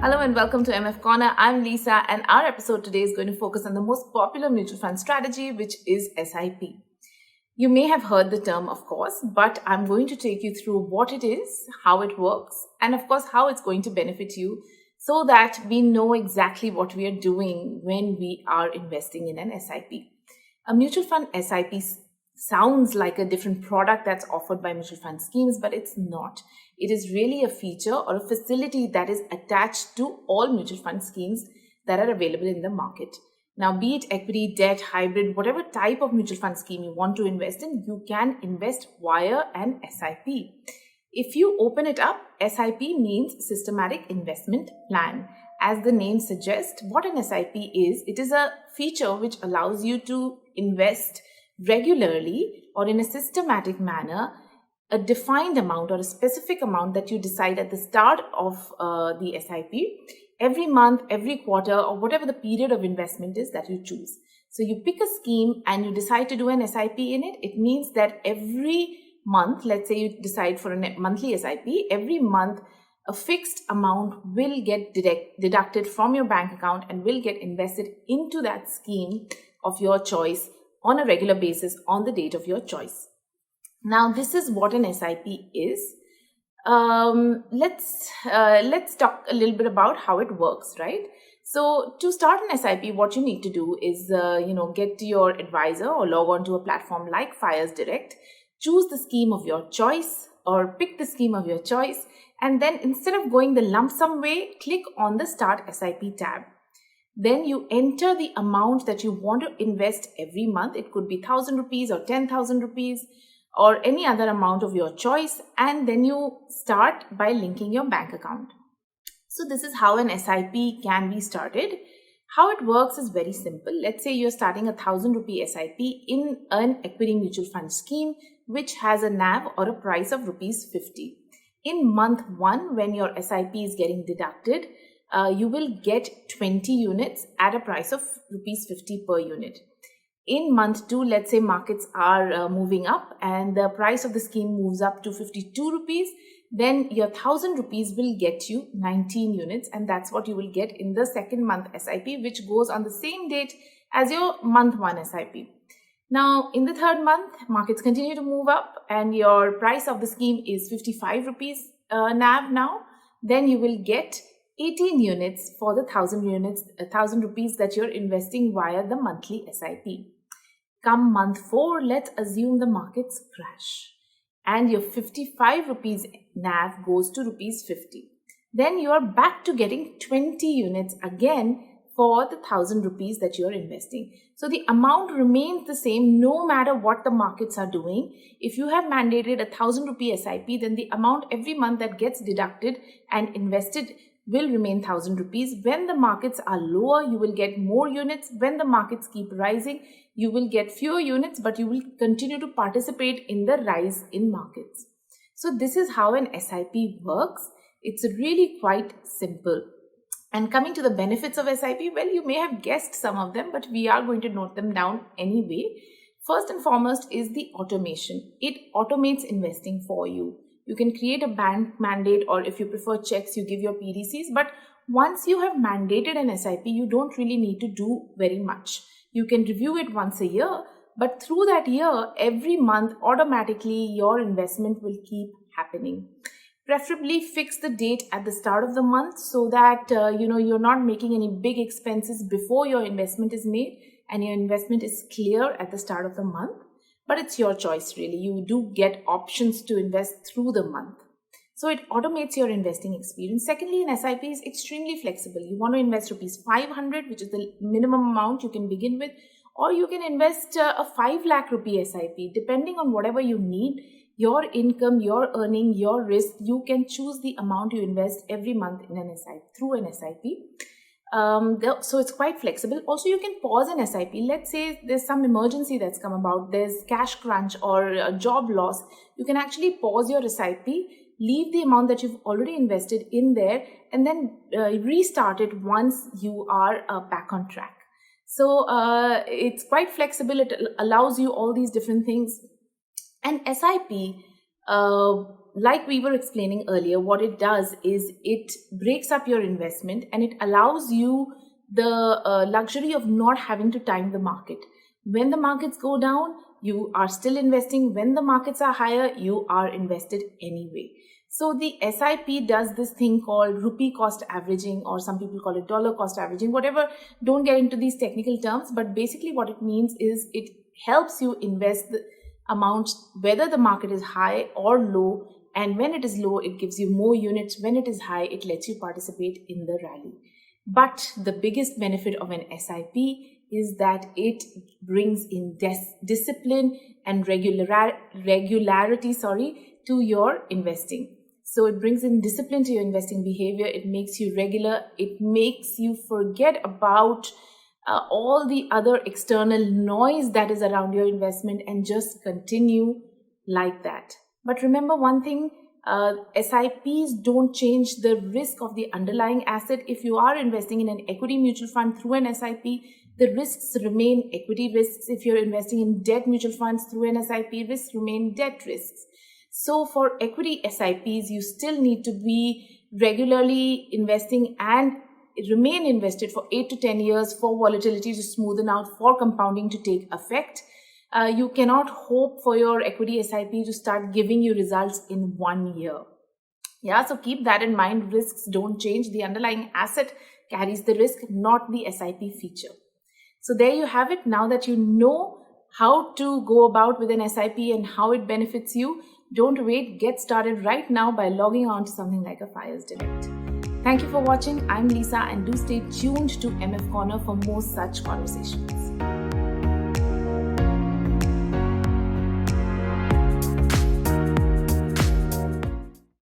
Hello and welcome to MF Corner. I'm Lisa, and our episode today is going to focus on the most popular mutual fund strategy, which is SIP. You may have heard the term, of course, but I'm going to take you through what it is, how it works, and of course, how it's going to benefit you so that we know exactly what we are doing when we are investing in an SIP. A mutual fund SIP sounds like a different product that's offered by mutual fund schemes, but it's not. It is really a feature or a facility that is attached to all mutual fund schemes that are available in the market. Now, be it equity, debt, hybrid, whatever type of mutual fund scheme you want to invest in, you can invest via an SIP. If you open it up, SIP means Systematic Investment Plan. As the name suggests, what an SIP is, it is a feature which allows you to invest regularly or in a systematic manner a defined amount or a specific amount that you decide at the start of the SIP every month, every quarter, or whatever the period of investment is that you choose. So you pick a scheme and you decide to do an SIP in it. It means that every month, let's say you decide for a monthly SIP, every month a fixed amount will get deducted from your bank account and will get invested into that scheme of your choice on a regular basis on the date of your choice. Now, this is what an SIP is. Let's talk a little bit about how it works, right? So to start an SIP, what you need to do is, get to your advisor or log on to a platform like FYERS Direct, choose the scheme of your choice or pick the scheme of your choice. And then instead of going the lump sum way, click on the Start SIP tab. Then you enter the amount that you want to invest every month. It could be 1,000 rupees or 10,000 rupees or any other amount of your choice. And then you start by linking your bank account. So this is how an SIP can be started. How it works is very simple. Let's say you're starting a 1,000 rupee SIP in an equity mutual fund scheme, which has a NAV or a price of rupees 50. In month 1, when your SIP is getting deducted, you will get 20 units at a price of rupees 50 per unit. In month 2, let's say markets are moving up and the price of the scheme moves up to 52 rupees, then your 1,000 rupees will get you 19 units, and that's what you will get in the second month SIP, which goes on the same date as your month 1 SIP. Now, in the third month, markets continue to move up and your price of the scheme is 55 rupees NAV now. Then you will get 18 units for the 1,000 rupees that you're investing via the monthly SIP. Come month 4, let's assume the markets crash and your 55 rupees NAV goes to rupees 50. Then you are back to getting 20 units again for the 1,000 rupees that you're investing. So the amount remains the same no matter what the markets are doing. If you have mandated a 1,000 rupee SIP, then the amount every month that gets deducted and invested will remain 1,000 rupees. When the markets are lower, you will get more units. When the markets keep rising, you will get fewer units, but you will continue to participate in the rise in markets. So this is how an SIP works. It's really quite simple. And coming to the benefits of SIP, well, you may have guessed some of them, but we are going to note them down anyway. First and foremost is the automation. It automates investing for you. You can create a bank mandate, or if you prefer checks, you give your PDCs. But once you have mandated an SIP, you don't really need to do very much. You can review it once a year, but through that year, every month, automatically your investment will keep happening. Preferably fix the date at the start of the month so that you're not making any big expenses before your investment is made and your investment is clear at the start of the month. But it's your choice really. You do get options to invest through the month. So it automates your investing experience. Secondly, an SIP is extremely flexible. You want to invest rupees 500, which is the minimum amount you can begin with, or you can invest a 5 lakh rupee SIP, depending on whatever you need. Your income, your earning, your risk, you can choose the amount you invest every month in an SIP through an SIP. So it's quite flexible. Also, you can pause an SIP. Let's say there's some emergency that's come about, there's cash crunch or a job loss. You can actually pause your SIP, leave the amount that you've already invested in there, and then restart it once you are back on track. So it's quite flexible. It allows you all these different things. And SIP like we were explaining earlier, what it does is it breaks up your investment and it allows you the luxury of not having to time the market. When the markets go down, you are still investing. When the markets are higher, you are invested anyway. So the SIP does this thing called rupee cost averaging, or some people call it dollar cost averaging, whatever. Don't get into these technical terms, but basically what it means is it helps you invest the amount whether the market is high or low, and when it is low, it gives you more units. When it is high, it lets you participate in the rally. But the biggest benefit of an SIP is that it brings in discipline and regularity to your investing. So it brings in discipline to your investing behavior. It makes you regular. It makes you forget about all the other external noise that is around your investment and just continue like that. But remember one thing, SIPs don't change the risk of the underlying asset. If you are investing in an equity mutual fund through an SIP, the risks remain equity risks. If you're investing in debt mutual funds through an SIP, risks remain debt risks. So for equity SIPs, you still need to be regularly investing and remain invested for 8 to 10 years for volatility to smoothen out, for compounding to take effect. You cannot hope for your equity SIP to start giving you results in 1 year. Yeah, so keep that in mind. Risks don't change. The underlying asset carries the risk, not the SIP feature. So there you have it. Now that you know how to go about with an SIP and how it benefits you, don't wait. Get started right now by logging on to something like a FYERS Direct. Thank you for watching. I'm Lisa, and do stay tuned to MF Corner for more such conversations.